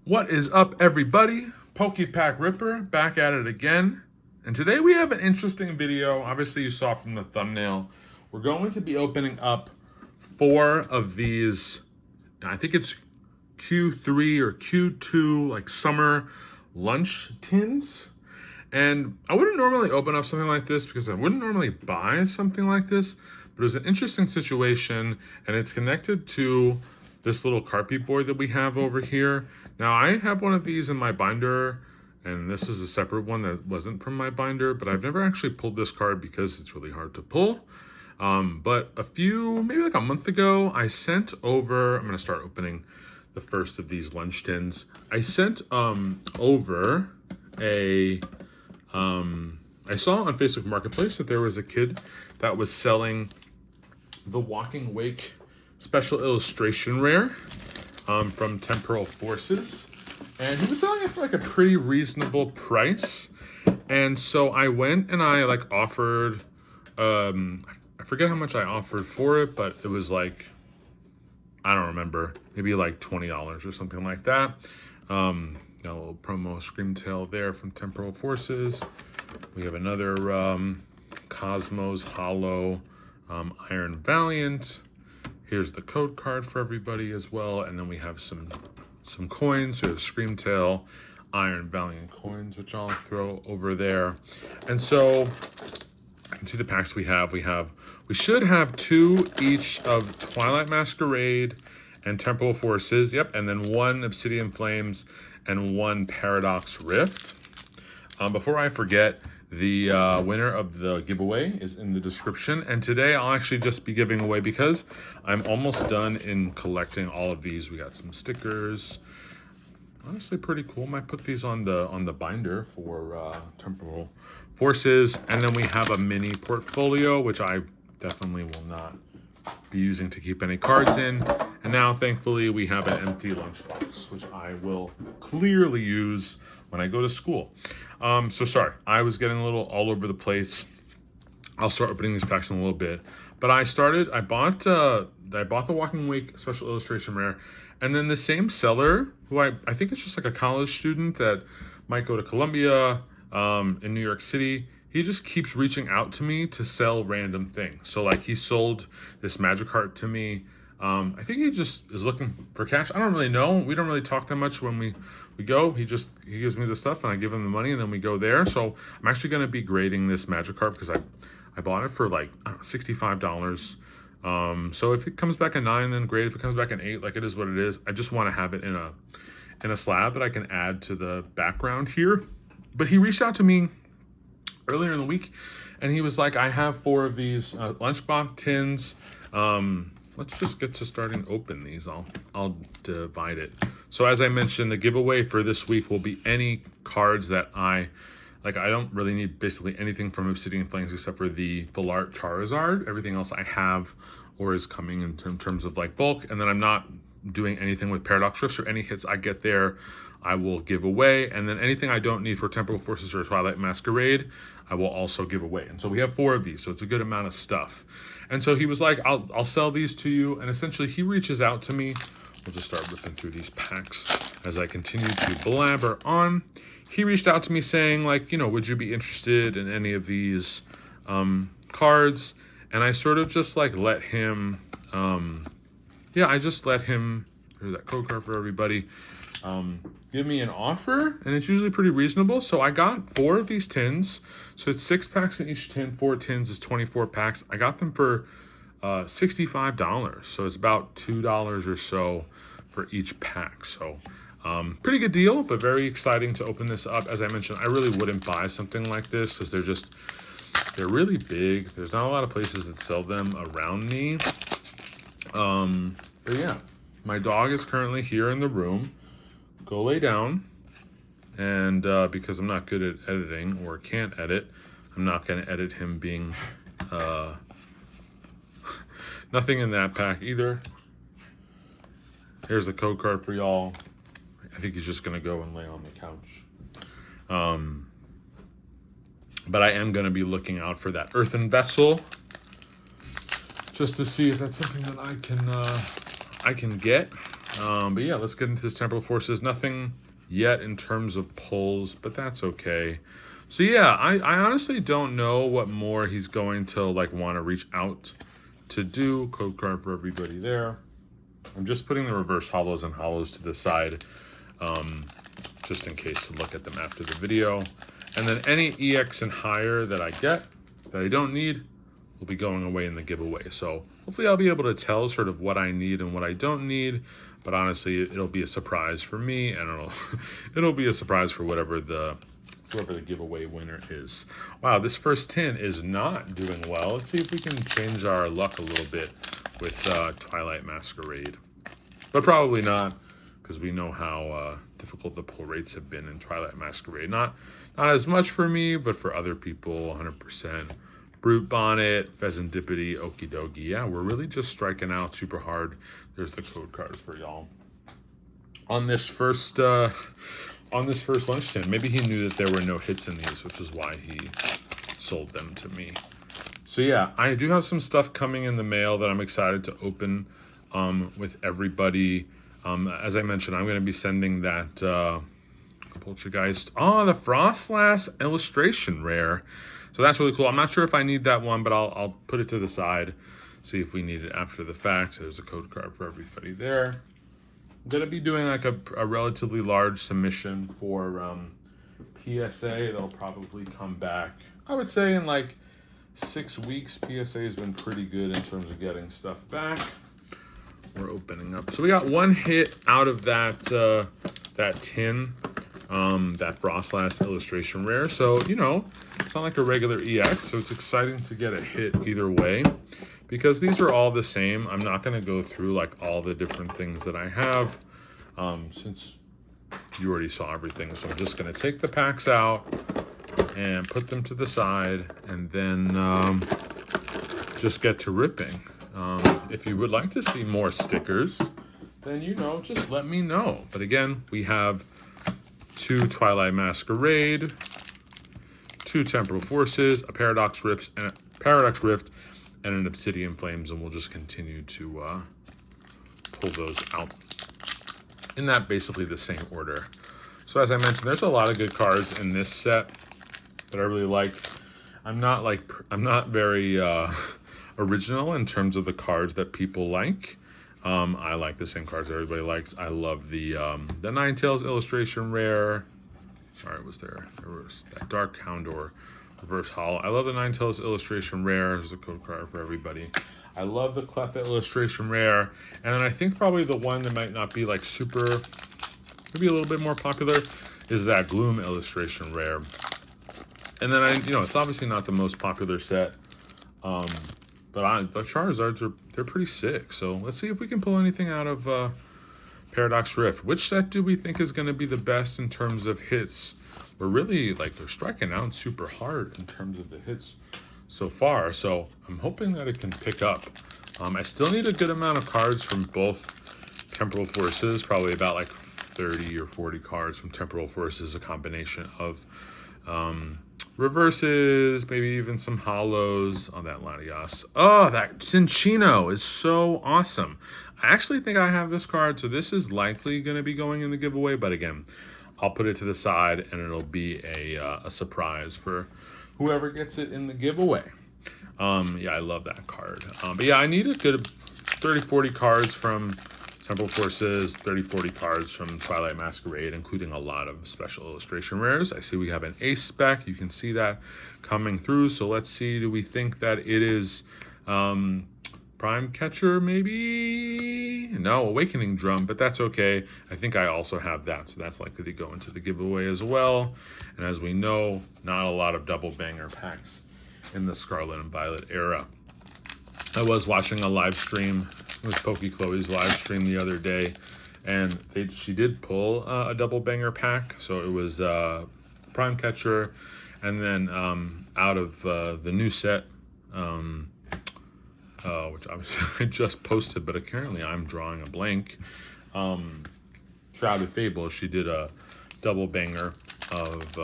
What is up, everybody? Pokepack Ripper back at it again. And today we have an interesting video. Obviously, you saw from the thumbnail. We're going to be opening up 4 of these, I think it's Q3 or Q2, like summer lunch tins. And I wouldn't normally open up something like this because I wouldn't normally buy something like this, but it was an interesting situation and it's connected to this little Carpy board that we have over here. Now I have one of these in my binder, and this is a separate one that wasn't from my binder, but I've never actually pulled this card because it's really hard to pull. But maybe like a month ago, I sent over, I'm gonna start opening the first of these lunch tins. I sent over I saw on Facebook Marketplace that there was a kid that was selling the Walking Wake Special Illustration Rare from Temporal Forces. And he was selling it for like a pretty reasonable price. And so I went and I like offered, I forget how much I offered for it, but it was like, I don't remember, maybe like $20 or something like that. A little promo Screamtail there from Temporal Forces. We have another Cosmos Hollow Iron Valiant. Here's the code card for everybody as well. And then we have some coins. So we have Screamtail Iron Valiant coins, which I'll throw over there. And so I can see the packs we have. We should have 2 each of Twilight Masquerade and Temporal Forces. Yep. And then 1 Obsidian Flames and 1 Paradox Rift. Before I forget, the winner of the giveaway is in the description. And today I'll actually just be giving away, because I'm almost done in collecting all of these. We got some stickers. Honestly, pretty cool. Might put these on the binder for Temporal Forces. And then we have a mini portfolio, which I definitely will not be using to keep any cards in. And now, thankfully, we have an empty lunchbox, which I will clearly use when I go to school. So sorry, I was getting a little all over the place. I'll start opening these packs in a little bit. But I bought the Walking Wake Special Illustration Rare. And then the same seller, who I think it's just like a college student that might go to Columbia in New York City, he just keeps reaching out to me to sell random things. So like he sold this Magikarp to me. I think he just is looking for cash. I don't really know. We don't really talk that much when we go. He gives me the stuff and I give him the money and then we go there. So I'm actually going to be grading this Magikarp because I bought it for like $65. So if it comes back a 9, then great. If it comes back an 8, like it is what it is. I just want to have it in a slab that I can add to the background here. But he reached out to me earlier in the week and he was like, I have 4 of these lunchbox tins. Let's just get to starting to open these. I'll divide it. So as I mentioned, the giveaway for this week will be any cards that I don't really need basically anything from Obsidian Flames except for the full art Charizard. Everything else I have or is coming in terms of like bulk. And then I'm not doing anything with Paradox Rifts, or any hits I get there I will give away. And then anything I don't need for Temporal Forces or Twilight Masquerade, I will also give away. And so we have 4 of these, so it's a good amount of stuff. And so he was like, I'll sell these to you. And essentially he reaches out to me. We'll just start ripping through these packs as I continue to blabber on. He reached out to me saying like, would you be interested in any of these cards? And I sort of just like let him, I just let him, here's that code card for everybody, give me an offer, and it's usually pretty reasonable. So I got 4 of these tins. So it's 6 packs in each tin. 4 tins is 24 packs. I got them for $65. So it's about $2 or so for each pack. So pretty good deal, but very exciting to open this up. As I mentioned, I really wouldn't buy something like this because they're really big. There's not a lot of places that sell them around me. But yeah, my dog is currently here in the room. Go lay down. And because I'm not good at editing or can't edit, I'm not going to edit him being nothing in that pack either. Here's the code card for y'all. I think he's just going to go and lay on the couch. But I am going to be looking out for that earthen vessel just to see if that's something that I can get. But yeah, let's get into this Temporal Forces. Nothing yet in terms of pulls, but that's okay. So yeah, I honestly don't know what more he's going to like want to reach out to do. Code card for everybody there. I'm just putting the reverse holos and holos to the side, just in case to look at them after the video. And then any EX and higher that I get that I don't need will be going away in the giveaway. So hopefully I'll be able to tell sort of what I need and what I don't need. But honestly, it'll be a surprise for me, and it'll be a surprise for whoever the giveaway winner is. Wow, this first tin is not doing well. Let's see if we can change our luck a little bit with Twilight Masquerade. But probably not, because we know how difficult the pull rates have been in Twilight Masquerade. Not as much for me, but for other people, 100%. Brute Bonnet, Pheasantipity, Okie Dokie. Yeah, we're really just striking out super hard. There's the code card for y'all. On this first lunch tin, maybe he knew that there were no hits in these, which is why he sold them to me. So yeah, I do have some stuff coming in the mail that I'm excited to open with everybody. As I mentioned, I'm going to be sending that Poltergeist. Oh, the Frostlass illustration rare. So that's really cool. I'm not sure if I need that one, but I'll put it to the side, see if we need it after the fact. There's a code card for everybody there. I'm going to be doing like a relatively large submission for PSA. They'll probably come back, I would say, in like 6 weeks. PSA has been pretty good in terms of getting stuff back. We're opening up. So we got one hit out of that tin, that Frostlass illustration rare. So, you know, it's not like a regular EX, so it's exciting to get a hit either way. Because these are all the same, I'm not going to go through like all the different things that I have, since you already saw everything. So I'm just going to take the packs out and put them to the side, and then just get to ripping. If you would like to see more stickers, then, you know, just let me know. But again, we have 2 Twilight Masquerade, 2 Temporal Forces, a Paradox Rift, and an Obsidian Flames, and we'll just continue to pull those out in that basically the same order. So as I mentioned, there's a lot of good cards in this set that I really like. I'm not very original in terms of the cards that people like. I like the same cards that everybody likes. I love the Ninetales illustration rare. Sorry, there was that Dark Houndor reverse holo. I love the Ninetales illustration rare. There's a code card for everybody. I love the Cleffa illustration rare. And then I think probably the one that might not be like super, maybe a little bit more popular, is that Gloom illustration rare. And then it's obviously not the most popular set, but Charizards they're pretty sick. So let's see if we can pull anything out of Paradox Rift. Which set do we think is going to be the best in terms of hits? We're really they're striking out super hard in terms of the hits so far. So I'm hoping that it can pick up. I still need a good amount of cards from both Temporal Forces, probably about like 30 or 40 cards from Temporal Forces, a combination of reverses, maybe even some holos on that Latias. Oh, that Cinccino is so awesome. I actually think I have this card, so this is likely going to be going in the giveaway, but again, I'll put it to the side and it'll be a surprise for whoever gets it in the giveaway. Yeah, I love that card. But yeah, I need a good 30-40 cards from Temporal Forces, 30-40 cards from Twilight Masquerade, including a lot of special illustration rares. I see we have an Ace spec. You can see that coming through. So let's see, do we think that it is Prime Catcher, maybe? No, Awakening Drum, but that's okay. I think I also have that, so that's likely to go into the giveaway as well. And as we know, not a lot of double banger packs in the Scarlet and Violet era. I was watching a live stream. It was Pokey Chloe's live stream the other day, and she did pull a double banger pack. So it was Prime Catcher, and then out of the new set, which obviously I just posted, but apparently I'm drawing a blank. Shrouded Fable, she did a double banger of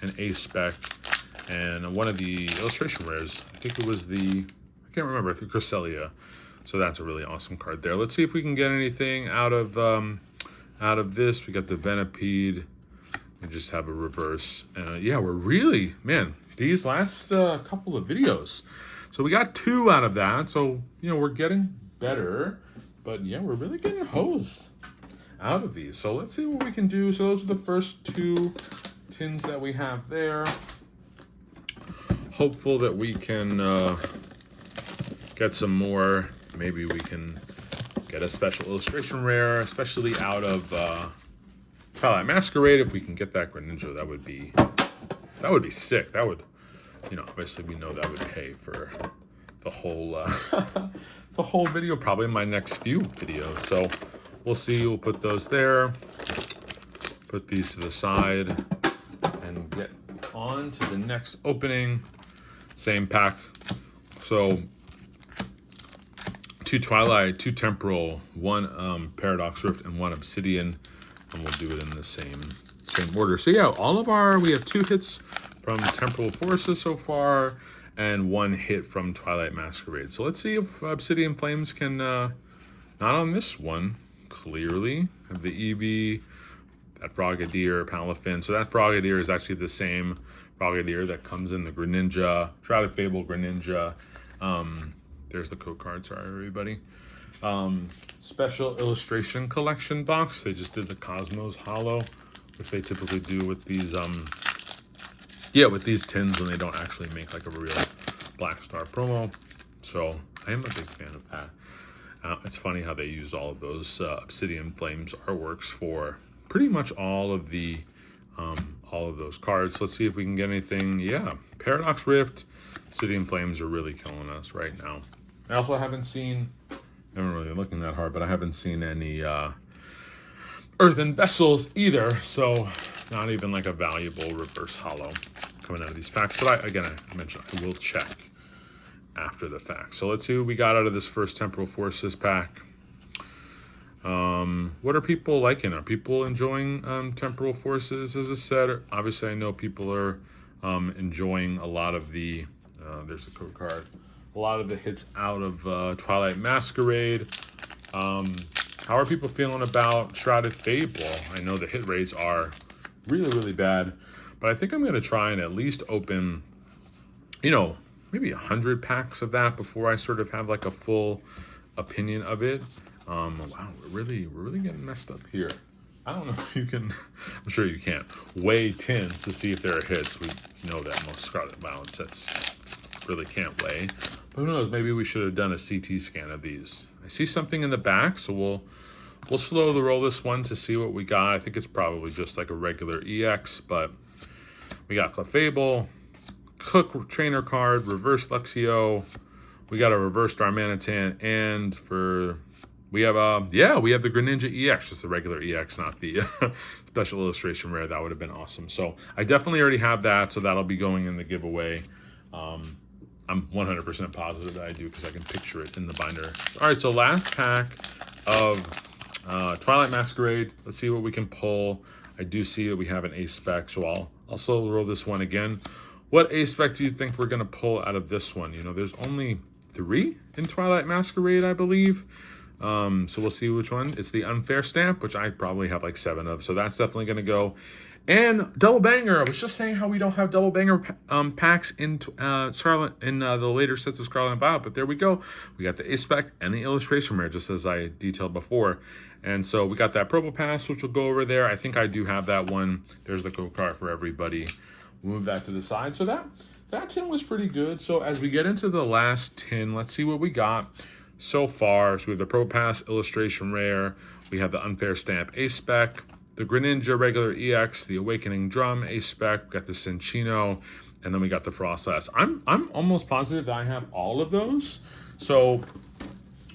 an Ace spec, and one of the illustration rares, I think it was I can't remember, I think Cresselia So that's a really awesome card there. Let's see if we can get anything out of this. We got the Venipede. We just have a reverse. Yeah, we're really, man, these last couple of videos. So we got 2 out of that. So, you know, we're getting better. But yeah, we're really getting hosed out of these. So let's see what we can do. So those are the first 2 tins that we have there. Hopeful that we can get some more. Maybe we can get a special illustration rare, especially out of Twilight Masquerade. If we can get that Greninja, that would be sick. That would, you know, obviously we know that would pay for the whole the whole video, probably my next few videos. So we'll see. We'll put those there. Put these to the side and get on to the next opening. Same pack. So 2 Twilight, 2 Temporal, 1 Paradox Rift, and 1 Obsidian, and we'll do it in the same order. So yeah, we have 2 hits from Temporal Forces so far, and 1 hit from Twilight Masquerade. So let's see if Obsidian Flames can, not on this one, clearly, have the Eevee, that Frogadier, Palafin. So that Frogadier is actually the same Frogadier that comes in the Greninja, Shrouded Fable Greninja. There's the code card, sorry everybody. Special illustration collection box. They just did the Cosmos Holo, which they typically do with these with these tins when they don't actually make like a real Black Star promo. So I am a big fan of that. It's funny how they use all of those Obsidian Flames artworks for pretty much all of those cards. Let's see if we can get anything. Yeah, Paradox Rift, Obsidian Flames are really killing us right now. I also haven't really looking that hard, but I haven't seen any Earthen Vessels either. So not even like a valuable reverse holo coming out of these packs. But I mentioned I will check after the fact. So let's see what we got out of this first Temporal Forces pack. What are people liking? Are people enjoying Temporal Forces as a set? Obviously, I know people are enjoying a lot of the, there's a code card, a lot of the hits out of Twilight Masquerade. How are people feeling about Shrouded Fable? I know the hit rates are really, really bad, but I think I'm going to try and at least open, you know, maybe 100 packs of that before I sort of have like a full opinion of it. Wow, we're really getting messed up here. I don't know if you can, I'm sure you can't, weigh tins to see if there are hits. We know that most Scarlet Violet sets really can't weigh. But who knows, maybe we should have done a CT scan of these. I see something in the back, so we'll slowly roll this one to see what we got. I think it's probably just like a regular EX, but we got Clefable, Cook Trainer card, Reverse Lexio, we got a Reverse Darmanitan, and we have the Greninja EX, just a regular EX, not the special illustration rare. That would have been awesome. So I definitely already have that, so that'll be going in the giveaway. I'm 100% positive that I do because I can picture it in the binder. All right, so last pack of Twilight Masquerade. Let's see what we can pull. I do see that we have an ace spec, so I'll also roll this one again. What ace spec do you think we're going to pull out of this one? You know, there's only 3 in Twilight Masquerade, I believe. So we'll see which one. It's the Unfair Stamp, which I probably have like 7 of, so that's definitely going to go. And Double Banger. I was just saying how we don't have Double Banger packs in Scarlet in the later sets of Scarlet and Violet, but there we go. We got the Ace Spec and the Illustration Rare, just as I detailed before. And so we got that Purple Pass, which will go over there. I think I do have that one. There's the code card for everybody. We'll move that to the side. So that tin was pretty good. So as we get into the last tin, let's see what we got so far. So we have the Purple Pass, Illustration Rare. We have the Unfair Stamp Ace Spec, the Greninja regular EX, the Awakening Drum Ace Spec, we got the Cinccino, and then we got the Frostlass. I'm almost positive that I have all of those. So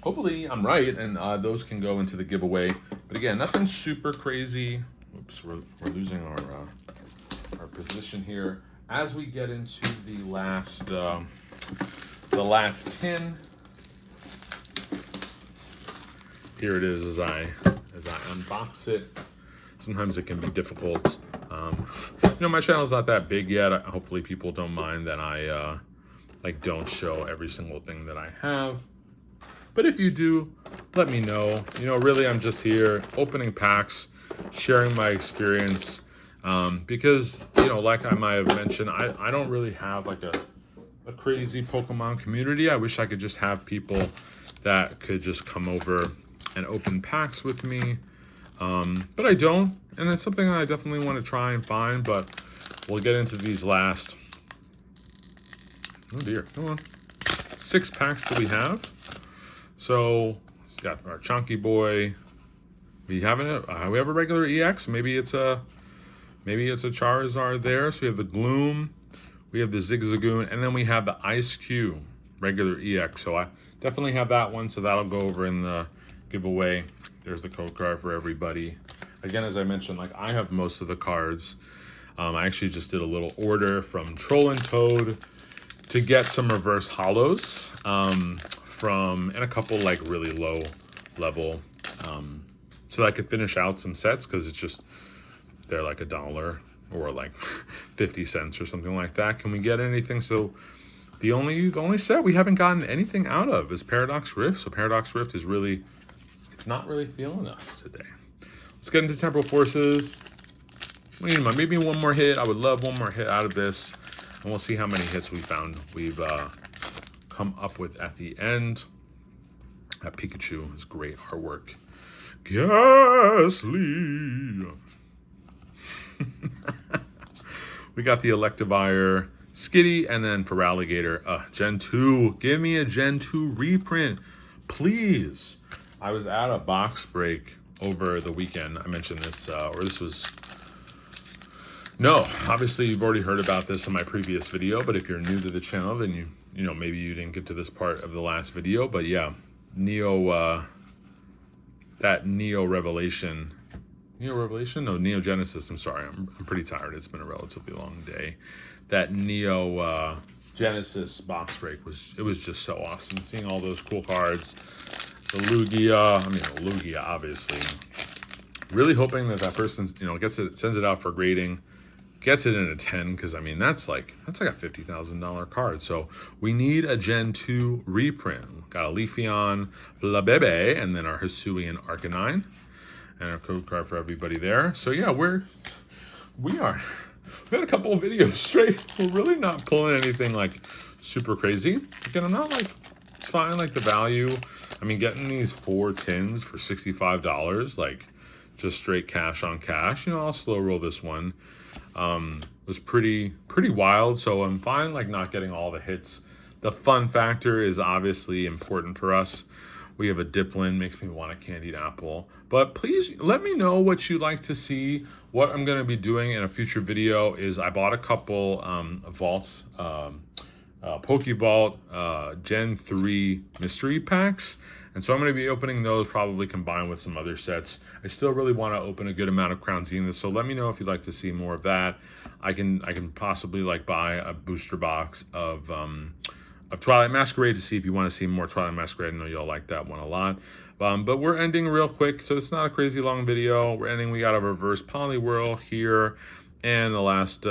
hopefully I'm right, and those can go into the giveaway. But again, nothing super crazy. Oops, we're losing our position here as we get into the last tin. Here it is as I unbox it. Sometimes it can be difficult. You know, my channel's not that big yet. Hopefully people don't mind that I don't show every single thing that I have. But if you do, let me know. You know, really, I'm just here opening packs, sharing my experience, because, you know, like I might have mentioned, I don't really have like a crazy Pokemon community. I wish I could just have people that could just come over and open packs with me. But I don't, and it's something that I definitely want to try and find, but we'll get into these last. Oh dear, come on. 6 packs that we have. So, we got our Chunky Boy. We have a regular EX. Maybe it's a Charizard there. So we have the Gloom. We have the Zigzagoon, and then we have the Ice Cube regular EX. So I definitely have that one, so that'll go over in the giveaway. There's the code card for everybody. Again, as I mentioned, like I have most of the cards. I actually just did a little order from Troll and Toad to get some reverse hollows and a couple like really low level, so I could finish out some sets because it's just they're like $1 or like 50 cents or something like that. Can we get anything? So the only set we haven't gotten anything out of is Paradox Rift. So Paradox Rift is really, it's not really feeling us today. Let's get into Temporal Forces. Maybe one more hit. I would love one more hit out of this, and we'll see how many hits we've come up with at the end. That Pikachu is great artwork. Ghastly. We got the Electivire, Skitty, and then for Alligator, Gen 2. Give me a Gen 2 reprint, please. I was at a box break over the weekend. I mentioned this, or this was... No, obviously you've already heard about this in my previous video, but if you're new to the channel, then you know, maybe you didn't get to this part of the last video, but yeah, that Neo Genesis, I'm sorry, I'm pretty tired. It's been a relatively long day. That Neo Genesis box break it was just so awesome. Seeing all those cool cards. The Lugia, obviously. Really hoping that person, you know, sends it out for grading, gets it in a 10, because I mean that's like a $50,000 card. So we need a Gen 2 reprint. Got a Leafeon, Flabebe, and then our Hisuian Arcanine, and our code card for everybody there. So yeah, we got a couple of videos straight. We're really not pulling anything like super crazy. Again, I'm not like, it's fine, like the value. I mean, getting these 4 tins for $65, like just straight cash on cash. You know, I'll slow roll this one. Was pretty wild, so I'm fine like not getting all the hits. The fun factor is obviously important for us. We have a Diplin, makes me want a candied apple. But please let me know what you'd like to see. What I'm going to be doing in a future video is I bought a couple vaults, Pokevault Gen 3 mystery packs. And so I'm going to be opening those, probably combined with some other sets. I still really want to open a good amount of Crown Zeniths, so let me know if you'd like to see more of that. I can possibly like buy a booster box of Twilight Masquerade to see if you want to see more Twilight Masquerade. I know y'all like that one a lot. But we're ending real quick, so it's not a crazy long video. We're ending. We got a reverse Poliwhirl here, and the last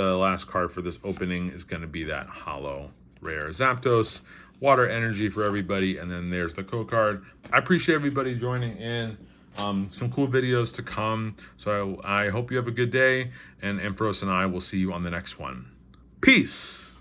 card for this opening is going to be that hollow rare Zapdos. Water Energy for everybody, and then there's the code card. I appreciate everybody joining in. Some cool videos to come. So I hope you have a good day, and Ampharos and I will see you on the next one. Peace.